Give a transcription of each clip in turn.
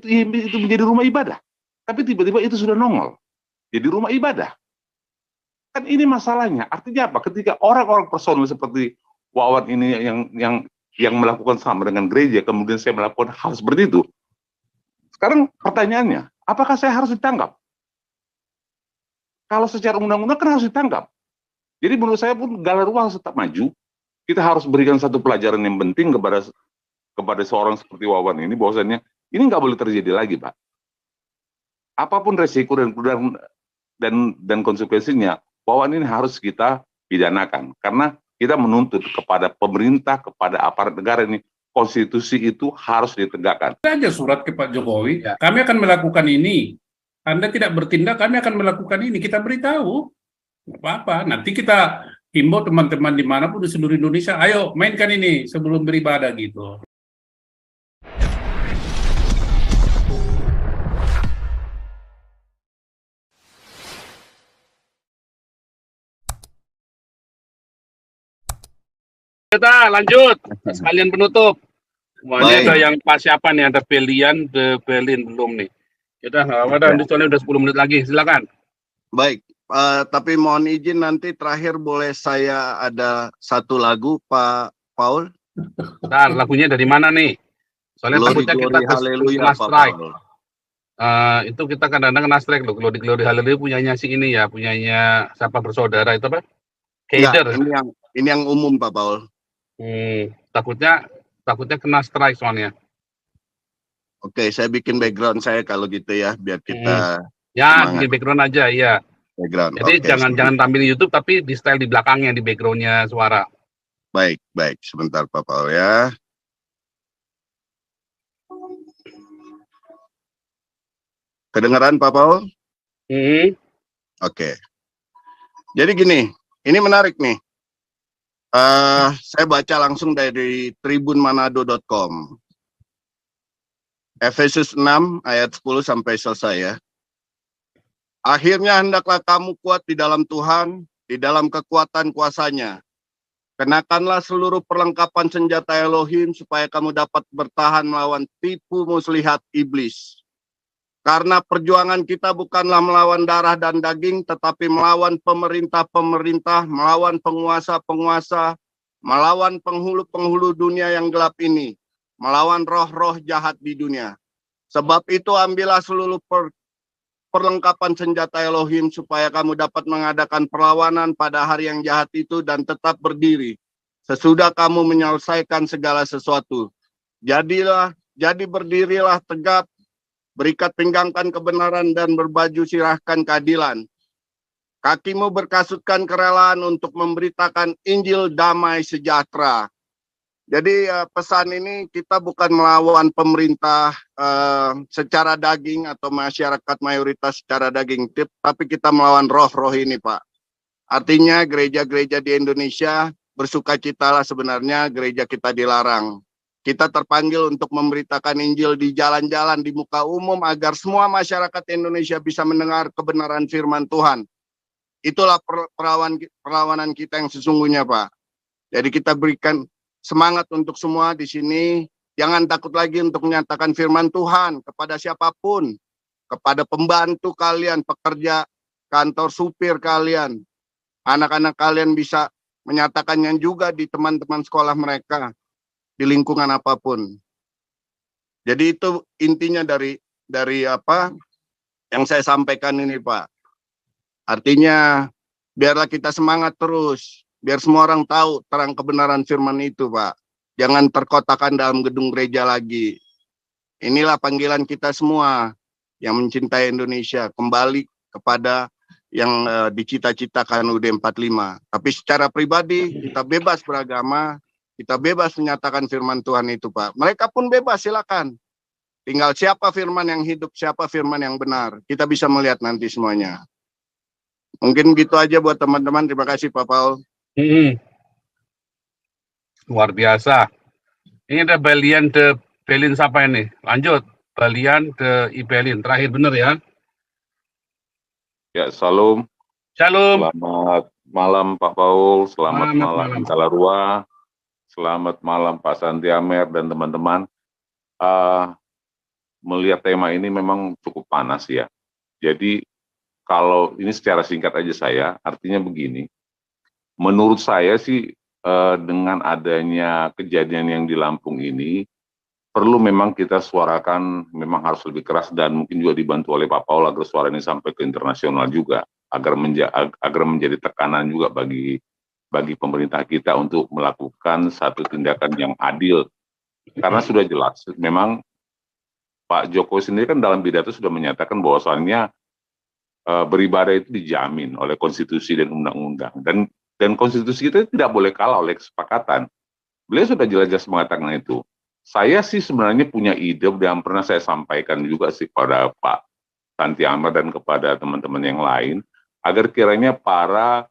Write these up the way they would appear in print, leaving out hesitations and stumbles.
itu menjadi rumah ibadah. Tapi tiba-tiba itu sudah nongol jadi rumah ibadah. Kan ini masalahnya. Artinya apa? Ketika orang-orang personal seperti Wawan ini yang melakukan sama dengan gereja, kemudian saya melakukan hal seperti itu. Sekarang pertanyaannya, apakah saya harus ditangkap? Kalau secara undang-undang kan harus ditangkap. Jadi menurut saya pun Galarua harus tetap maju. Kita harus berikan satu pelajaran yang penting kepada seorang seperti Wawan ini, bahwasannya ini nggak boleh terjadi lagi, Pak. Apapun resiko dan konsekuensinya, Wawan ini harus kita pidanakan. Karena kita menuntut kepada pemerintah, kepada aparat negara ini, konstitusi itu harus ditegakkan. Aja surat ke Pak Jokowi, kami akan melakukan ini. Anda tidak bertindak, kami akan melakukan ini. Kita beritahu, nggak apa-apa. Nanti kita himbau teman-teman dimanapun di seluruh Indonesia, ayo mainkan ini sebelum beribadah gitu. Kita lanjut sekalian penutup. Ini ada yang pas siapa nih? Ada Belian de Berlin belum nih? Kita soalnya udah 10 menit lagi. Silakan. Baik, tapi mohon izin nanti terakhir boleh saya ada satu lagu Pak Paul. Nah, lagunya dari mana nih? Soalnya takutnya kita kena strike. Itu kita kadang-kadang kena strike loh. Glory Hallelujah punyanya si ini ya, punyanya siapa bersaudara itu apa? Kaider. Ini yang umum Pak Paul. Takutnya kena strike soalnya. Oke, saya bikin background saya kalau gitu ya, biar kita bikin background aja, iya. Background. Jadi jangan tampil di YouTube, tapi di style di belakangnya, di backgroundnya suara. Baik, sebentar Pak Paul ya. Kedengaran Pak Paul? Oke. Jadi gini, ini menarik nih. Saya baca langsung dari tribunmanado.com. Efesus 6 ayat 10 sampai selesai ya. Akhirnya hendaklah kamu kuat di dalam Tuhan, di dalam kekuatan kuasa-Nya. Kenakanlah seluruh perlengkapan senjata Elohim supaya kamu dapat bertahan melawan tipu muslihat iblis. Karena perjuangan kita bukanlah melawan darah dan daging, tetapi melawan pemerintah-pemerintah, melawan penguasa-penguasa, melawan penghulu-penghulu dunia yang gelap ini, melawan roh-roh jahat di dunia. Sebab itu ambillah seluruh perlengkapan senjata Elohim supaya kamu dapat mengadakan perlawanan pada hari yang jahat itu dan tetap berdiri. Sesudah kamu menyelesaikan segala sesuatu. Jadi berdirilah tegap, berikat pinggangkan kebenaran dan berbaju sirahkan keadilan. Kakimu berkasutkan kerelaan untuk memberitakan Injil damai sejahtera. Jadi pesan ini kita bukan melawan pemerintah secara daging atau masyarakat mayoritas secara daging, tapi kita melawan roh-roh ini Pak. Artinya gereja-gereja di Indonesia bersukacitalah sebenarnya gereja kita dilarang. Kita terpanggil untuk memberitakan Injil di jalan-jalan, di muka umum, agar semua masyarakat Indonesia bisa mendengar kebenaran firman Tuhan. Itulah perlawanan kita yang sesungguhnya, Pak. Jadi kita berikan semangat untuk semua di sini. Jangan takut lagi untuk menyatakan firman Tuhan kepada siapapun. Kepada pembantu kalian, pekerja kantor supir kalian. Anak-anak kalian bisa menyatakannya juga di teman-teman sekolah mereka. Di lingkungan apapun. Jadi itu intinya dari apa yang saya sampaikan ini Pak. Artinya biarlah kita semangat terus, biar semua orang tahu terang kebenaran firman itu Pak. Jangan terkotakan dalam gedung gereja lagi. Inilah panggilan kita semua yang mencintai Indonesia, kembali kepada yang dicita-citakan UUD 45. Tapi secara pribadi kita bebas beragama. Kita bebas menyatakan firman Tuhan itu, Pak. Mereka pun bebas, silakan. Tinggal siapa firman yang hidup, siapa firman yang benar. Kita bisa melihat nanti semuanya. Mungkin gitu aja buat teman-teman. Terima kasih, Pak Paul. Luar biasa. Ini ada Belian de Berlin siapa ini? Lanjut. Belian de Ibelin. Terakhir benar ya? Ya, salam. Shalom. Selamat malam Pak Paul. Selamat malam Galarua. Selamat malam Pak Santi Amer dan teman-teman. melihat tema ini memang cukup panas ya. Jadi kalau ini secara singkat aja artinya begini. Menurut saya sih dengan adanya kejadian yang di Lampung ini, perlu memang kita suarakan, memang harus lebih keras dan mungkin juga dibantu oleh Pak Paul agar suara ini sampai ke internasional juga, agar menjadi tekanan juga bagi pemerintah kita untuk melakukan satu tindakan yang adil. Karena sudah jelas, memang Pak Jokowi sendiri kan dalam pidato sudah menyatakan bahwasannya beribadah itu dijamin oleh konstitusi dan undang-undang, dan konstitusi kita tidak boleh kalah oleh kesepakatan. Beliau sudah jelas-jelas mengatakan itu. Saya sih sebenarnya punya ide yang pernah saya sampaikan juga sih kepada Pak Santi Ahmad dan kepada teman-teman yang lain, agar kiranya para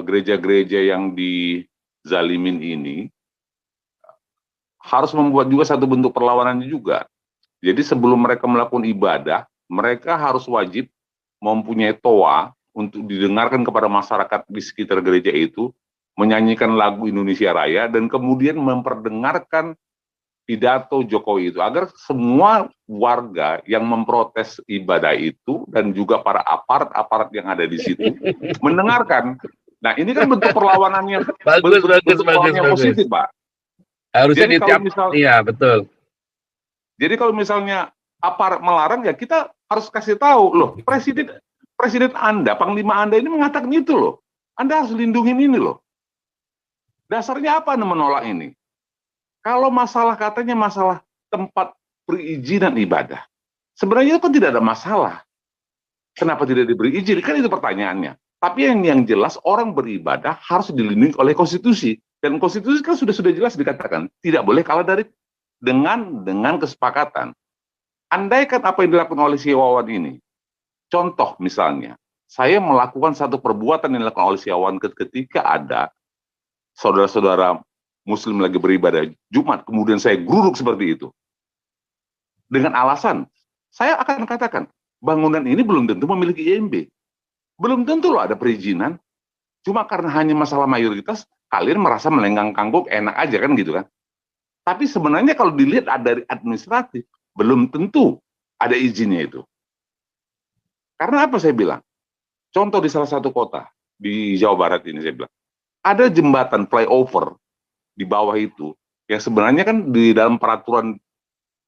gereja-gereja yang dizalimin ini harus membuat juga satu bentuk perlawanan juga. Jadi sebelum mereka melakukan ibadah, mereka harus wajib mempunyai toa untuk didengarkan kepada masyarakat di sekitar gereja itu, menyanyikan lagu Indonesia Raya, dan kemudian memperdengarkan pidato Jokowi itu, agar semua warga yang memprotes ibadah itu, dan juga para aparat-aparat yang ada di situ, mendengarkan. Nah ini kan bentuk perlawanannya, bentuk perlawanan positif, Pak. Harusnya iya betul. Jadi kalau misalnya aparat melarang, ya kita harus kasih tahu, loh, presiden Anda, Panglima Anda ini mengatakan itu loh. Anda harus lindungin ini loh. Dasarnya apa Anda menolak ini? Kalau masalah katanya masalah tempat perizinan ibadah, sebenarnya itu kan tidak ada masalah. Kenapa tidak diberi izin? Kan itu pertanyaannya. Tapi yang jelas orang beribadah harus dilindungi oleh konstitusi. Dan konstitusi kan sudah jelas dikatakan tidak boleh kalah dari dengan kesepakatan. Andaikan apa yang dilakukan oleh si Wawan ini, contoh misalnya, saya melakukan satu perbuatan yang dilakukan oleh si Wawan ketika ada saudara-saudara Muslim lagi beribadah Jumat, kemudian saya geruduk seperti itu. Dengan alasan, saya akan katakan, bangunan ini belum tentu memiliki IMB. Belum tentu loh ada perizinan. Cuma karena hanya masalah mayoritas, kalian merasa melenggang kangguk, enak aja kan gitu kan. Tapi sebenarnya kalau dilihat dari administratif, belum tentu ada izinnya itu. Karena apa saya bilang? Contoh di salah satu kota, di Jawa Barat ini saya bilang, ada jembatan flyover di bawah itu, yang sebenarnya kan di dalam peraturan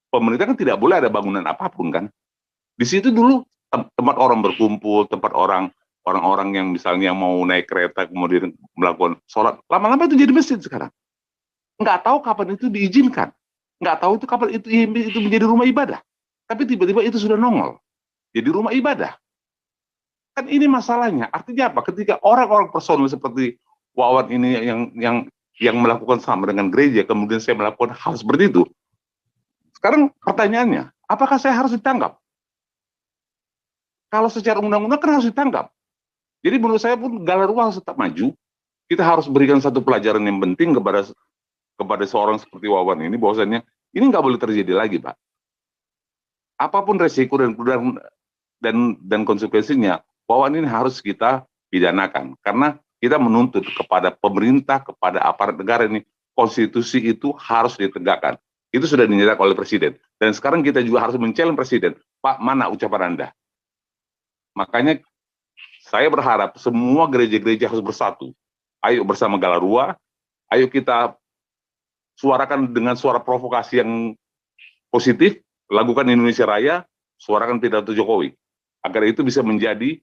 pemerintah kan tidak boleh ada bangunan apapun kan. Di situ dulu tempat orang berkumpul, tempat orang-orang yang misalnya mau naik kereta kemudian melakukan sholat, lama-lama itu jadi masjid sekarang. Nggak tahu kapan itu diizinkan, nggak tahu itu kapan itu menjadi rumah ibadah, tapi tiba-tiba itu sudah nongol jadi rumah ibadah. Kan ini masalahnya. Artinya apa? Ketika orang-orang personal seperti Wawan ini yang melakukan sama dengan gereja, kemudian saya melakukan hal seperti itu. Sekarang pertanyaannya, apakah saya harus ditangkap? Kalau secara undang-undang kan harus ditangkap. Jadi menurut saya pun Galarua harus tetap maju. Kita harus berikan satu pelajaran yang penting kepada seorang seperti Wawan ini, bahwasannya ini nggak boleh terjadi lagi, Pak. Apapun resiko dan konsekuensinya, Wawan ini harus kita pidanakan. Karena kita menuntut kepada pemerintah, kepada aparat negara ini, konstitusi itu harus ditegakkan. Itu sudah dinyatakan oleh Presiden. Dan sekarang kita juga harus men-challenge Presiden. Pak, mana ucapan Anda? Makanya saya berharap semua gereja-gereja harus bersatu. Ayo bersama Galarua, ayo kita suarakan dengan suara provokasi yang positif, lakukan Indonesia Raya, suarakan pidato Jokowi. Agar itu bisa menjadi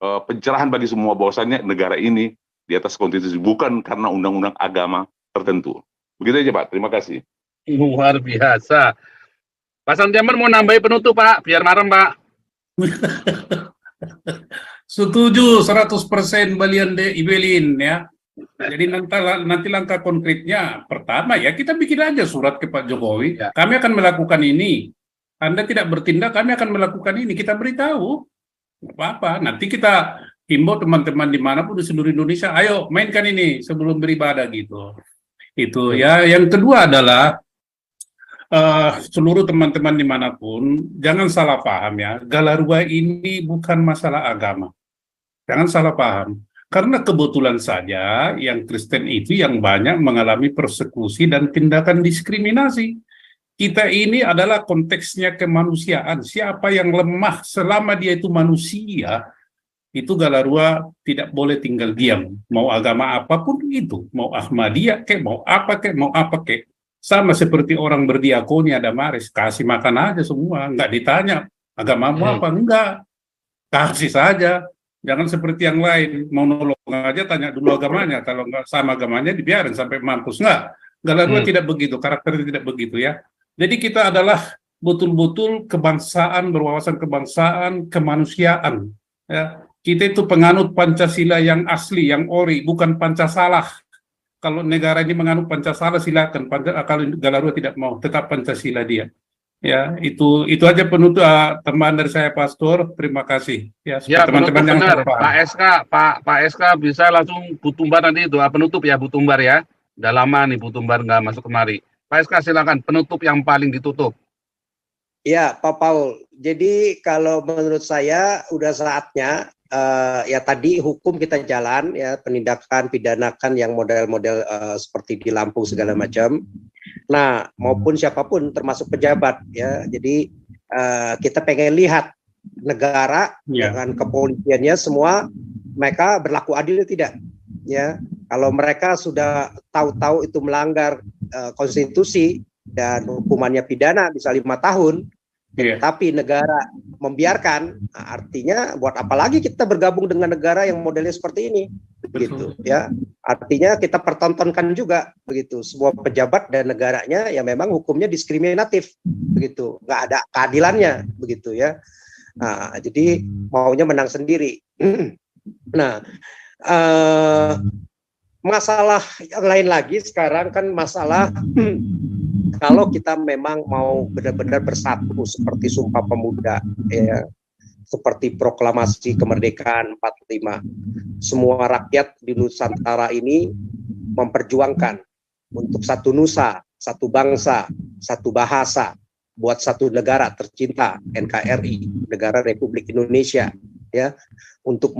pencerahan bagi semua bahwasannya negara ini di atas konstitusi, bukan karena undang-undang agama tertentu. Begitu aja Pak, terima kasih. Luar biasa. Pak Santiaman mau nambahin penutup Pak, biar marem Pak. Setuju 100% Ibelin ya. Jadi nanti langkah konkretnya, pertama ya kita bikin aja surat ke Pak Jokowi. Ya. Kami akan melakukan ini. Anda tidak bertindak, kami akan melakukan ini. Kita beritahu. Nggak apa-apa. Nanti kita himbau teman-teman dimanapun di seluruh Indonesia, ayo mainkan ini sebelum beribadah gitu. Itu ya. Yang kedua adalah seluruh teman-teman dimanapun jangan salah paham ya. Galarua ini bukan masalah agama. Jangan salah paham. Karena kebetulan saja yang Kristen itu yang banyak mengalami persekusi dan tindakan diskriminasi. kita ini adalah konteksnya kemanusiaan. Siapa yang lemah selama dia itu manusia, itu Galarua tidak boleh tinggal diam. Mau agama apapun itu, mau Ahmadiyah kek, mau apa kek, mau apa kek. Sama seperti orang berdiakonia Damaris, kasih makan aja semua, nggak ditanya agamamu apa, enggak. Kasih saja. Jangan seperti yang lain, mau nolong aja tanya dulu agamanya, kalau nggak sama agamanya dibiarin sampai mampus. Nggak, Galarua tidak begitu, karakternya tidak begitu ya. Jadi kita adalah betul-betul kebangsaan, berwawasan kebangsaan, kemanusiaan. Ya. Kita itu penganut Pancasila yang asli, yang ori, bukan Pancasalah. Kalau negara ini menganut Pancasala silakan, kalau Galarua tidak mau, tetap Pancasila dia. Ya, itu aja penutup teman dari saya Pastor. Terima kasih. Ya, teman-teman yang benar. Pak SK bisa langsung Butumbar nanti itu penutup ya Butumbar ya. Udah lama nih Butumbar nggak masuk kemari. Pak SK silakan penutup yang paling ditutup. Ya, Pak Paul. Jadi kalau menurut saya udah saatnya ya tadi hukum kita jalan ya, penindakan pidanakan yang model-model seperti di Lampung segala macam. Nah, maupun siapapun termasuk pejabat ya. Jadi kita pengen lihat negara dengan kepolisiannya semua mereka berlaku adil tidak ya. Kalau mereka sudah tahu-tahu itu melanggar konstitusi dan hukumannya pidana bisa 5 tahun, tapi negara membiarkan, artinya buat apa lagi kita bergabung dengan negara yang modelnya seperti ini, begitu ya. Artinya kita pertontonkan juga begitu semua pejabat dan negaranya yang memang hukumnya diskriminatif, begitu, nggak ada keadilannya, begitu ya. Nah, jadi maunya menang sendiri. Nah, masalah yang lain lagi sekarang kan masalah kalau kita memang mau benar-benar bersatu seperti Sumpah Pemuda ya, seperti proklamasi kemerdekaan 45, semua rakyat di Nusantara ini memperjuangkan untuk satu nusa, satu bangsa, satu bahasa, buat satu negara tercinta NKRI, Negara Republik Indonesia ya, untuk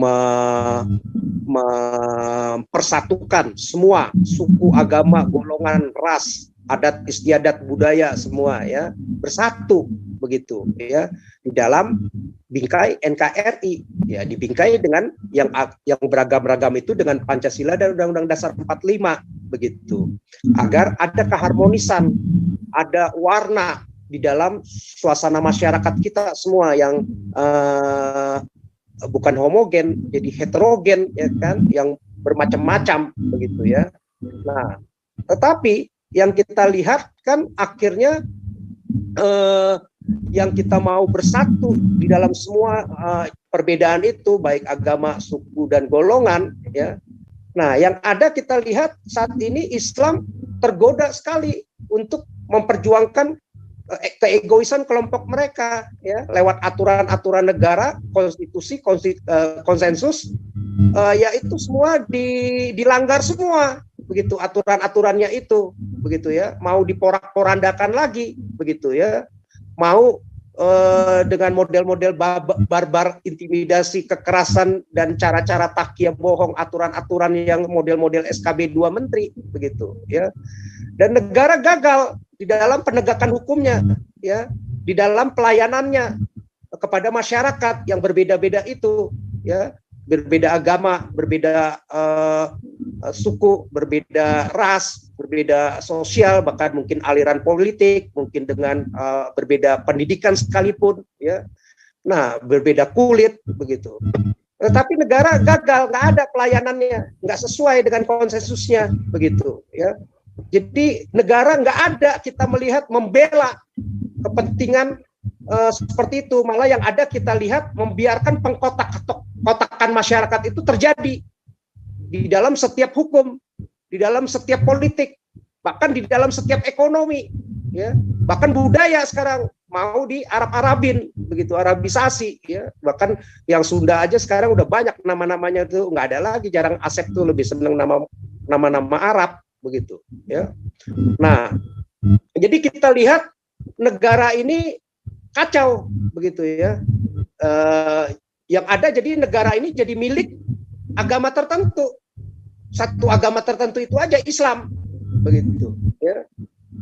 mempersatukan semua suku, agama, golongan, ras, adat istiadat, budaya semua ya bersatu begitu ya di dalam bingkai NKRI ya, dibingkai dengan yang beragam-ragam itu dengan Pancasila dan Undang-Undang Dasar 45 begitu, agar ada keharmonisan, ada warna di dalam suasana masyarakat kita semua yang bukan homogen, jadi heterogen ya kan, yang bermacam-macam begitu ya. Nah, tetapi yang kita lihat kan akhirnya yang kita mau bersatu di dalam semua perbedaan itu, baik agama, suku dan golongan ya. Nah, yang ada kita lihat saat ini Islam tergoda sekali untuk memperjuangkan keegoisan kelompok mereka ya, lewat aturan-aturan negara, konstitusi, konsensus ya, itu semua dilanggar semua begitu, aturan-aturannya itu begitu ya, mau diporak-porandakan lagi begitu ya, mau dengan model-model barbar, intimidasi, kekerasan dan cara-cara takyah bohong, aturan-aturan yang model-model SKB 2 menteri begitu ya. Dan negara gagal di dalam penegakan hukumnya ya, di dalam pelayanannya kepada masyarakat yang berbeda-beda itu ya, berbeda agama, berbeda suku, berbeda ras, berbeda sosial, bahkan mungkin aliran politik, mungkin dengan berbeda pendidikan sekalipun ya. Nah, berbeda kulit begitu. Tetapi negara gagal, nggak ada pelayanannya, nggak sesuai dengan konsensusnya begitu ya. Jadi negara nggak ada kita melihat membela kepentingan seperti itu, malah yang ada kita lihat membiarkan pengkotak-kotakan masyarakat itu terjadi di dalam setiap hukum, di dalam setiap politik, bahkan di dalam setiap ekonomi ya, bahkan budaya sekarang mau di Arab-Arabin begitu, Arabisasi ya, bahkan yang Sunda aja sekarang udah banyak nama-namanya itu nggak ada lagi, jarang Asep tuh lebih seneng nama-nama Arab begitu ya. Nah, jadi kita lihat negara ini kacau begitu ya. Yang ada jadi negara ini jadi milik agama tertentu, satu agama tertentu itu aja, Islam begitu ya.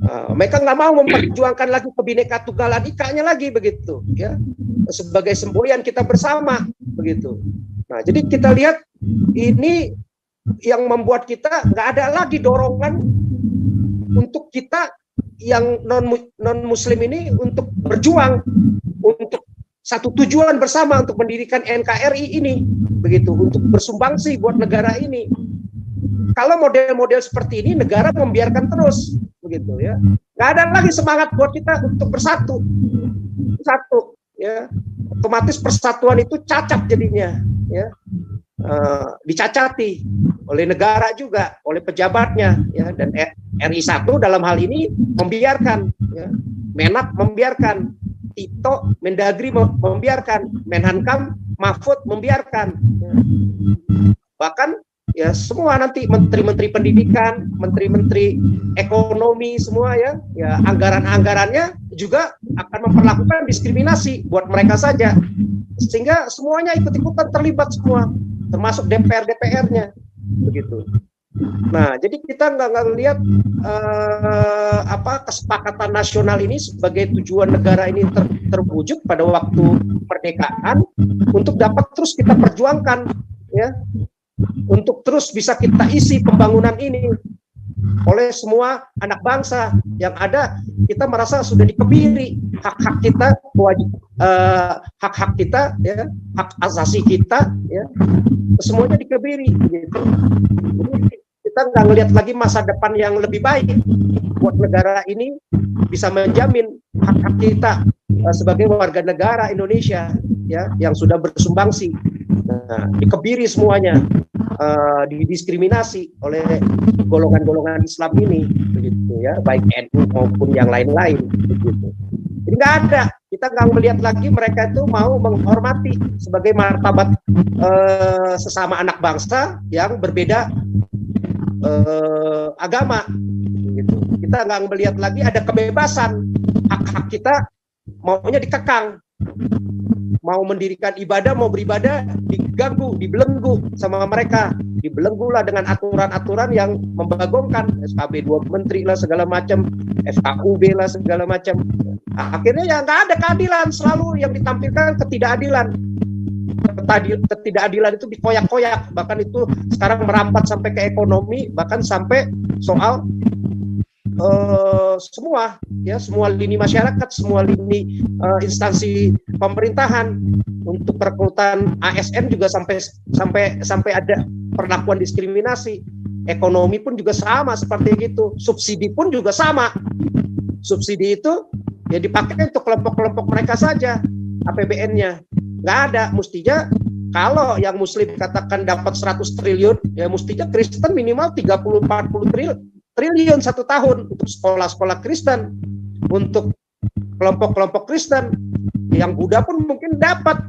Mereka nggak mau memperjuangkan lagi Bhinneka Tunggal Ika-nya lagi begitu, ya, sebagai semboyan kita bersama begitu. Nah, jadi kita lihat ini yang membuat kita nggak ada lagi dorongan untuk kita yang non Muslim ini untuk berjuang untuk satu tujuan bersama untuk mendirikan NKRI ini begitu, untuk bersumbangsi buat negara ini. Kalau model-model seperti ini negara membiarkan terus begitu, ya, nggak ada lagi semangat buat kita untuk bersatu, ya, otomatis persatuan itu cacat jadinya, ya, dicacati oleh negara juga, oleh pejabatnya, ya, dan RI 1 dalam hal ini membiarkan, ya, Menak membiarkan, Tito Mendagri membiarkan, Menhankam Mahfud membiarkan, ya. Bahkan ya semua nanti menteri-menteri pendidikan, menteri-menteri ekonomi semua, ya anggaran-anggarannya juga akan memperlakukan diskriminasi buat mereka saja, sehingga semuanya ikut-ikutan terlibat semua, termasuk DPR-nya begitu. Nah, jadi kita nggak lihat kesepakatan nasional ini sebagai tujuan negara ini terwujud pada waktu kemerdekaan untuk dapat terus kita perjuangkan, ya, untuk terus bisa kita isi pembangunan ini oleh semua anak bangsa yang ada. Kita merasa sudah dikebiri hak-hak kita, hak-hak kita, ya, hak asasi kita, ya, semuanya dikebiri gitu. Jadi kita nggak ngelihat lagi masa depan yang lebih baik buat negara ini bisa menjamin hak-hak kita sebagai warga negara Indonesia, ya, yang sudah bersumbangsi. Nah, dikebiri semuanya, didiskriminasi oleh golongan-golongan Islam ini begitu, ya, baik NU maupun yang lain-lain begitu. Jadi nggak ada, kita nggak melihat lagi mereka itu mau menghormati sebagai martabat sesama anak bangsa yang berbeda agama gitu. Kita nggak melihat lagi ada kebebasan, hak-hak kita maunya dikekang, mau mendirikan ibadah, mau beribadah diganggu, dibelenggu sama mereka, dibelenggu lah dengan aturan-aturan yang membagongkan, SKB 2 menteri lah segala macam, FKUB lah segala macam. Akhirnya ya nggak ada keadilan, selalu yang ditampilkan ketidakadilan. Ketidakadilan itu dikoyak-koyak, bahkan itu sekarang merambat sampai ke ekonomi, bahkan sampai soal semua lini masyarakat, semua lini instansi pemerintahan. Untuk perekrutan ASN juga sampai ada perlakuan diskriminasi. Ekonomi pun juga sama seperti itu. Subsidi pun juga sama. Subsidi itu ya dipakai untuk kelompok-kelompok mereka saja, APBN-nya. Nggak ada, mestinya kalau yang Muslim katakan dapat 100 triliun, ya mestinya Kristen minimal 30-40 triliun satu tahun untuk sekolah-sekolah Kristen, untuk kelompok-kelompok Kristen. Yang Buddha pun mungkin dapat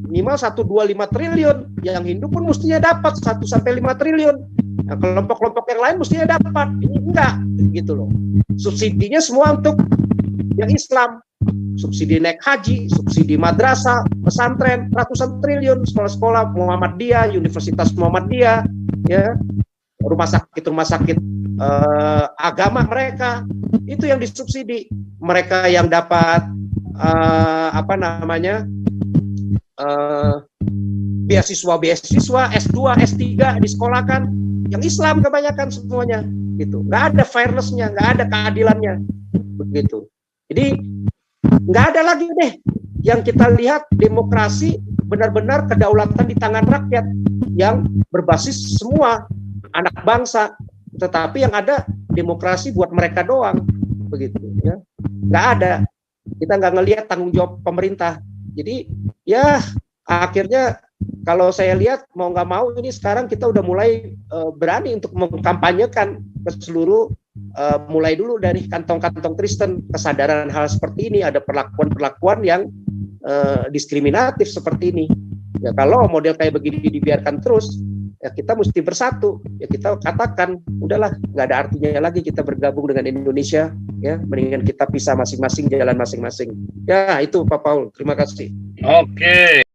minimal 1-2-5 triliun, yang Hindu pun mestinya dapat 1-5 triliun. Nah, kelompok-kelompok yang lain mestinya dapat, ini enggak gitu loh. Subsidinya semua untuk yang Islam. Subsidi naik haji, subsidi madrasah, pesantren, ratusan triliun, sekolah-sekolah Muhammadiyah, Universitas Muhammadiyah, ya, rumah sakit agama mereka, itu yang disubsidi. Mereka yang dapat beasiswa S2, S3 disekolahkan, yang Islam kebanyakan semuanya, gitu. Nggak ada fairness-nya, nggak ada keadilannya, begitu. Jadi nggak ada lagi deh yang kita lihat demokrasi benar-benar kedaulatan di tangan rakyat yang berbasis semua anak bangsa, tetapi yang ada demokrasi buat mereka doang, begitu, ya. Nggak ada, kita nggak ngelihat tanggung jawab pemerintah. Jadi ya akhirnya kalau saya lihat mau nggak mau ini sekarang kita udah mulai berani untuk mengkampanyekan ke seluruh, mulai dulu dari kantong-kantong Kristen, kesadaran hal seperti ini, ada perlakuan-perlakuan yang diskriminatif seperti ini. Ya kalau model kayak begini dibiarkan terus, ya kita mesti bersatu. Ya kita katakan, udahlah, nggak ada artinya lagi kita bergabung dengan Indonesia. Ya, mendingan kita pisah masing-masing, jalan masing-masing. Ya itu Pak Paul, terima kasih. Oke.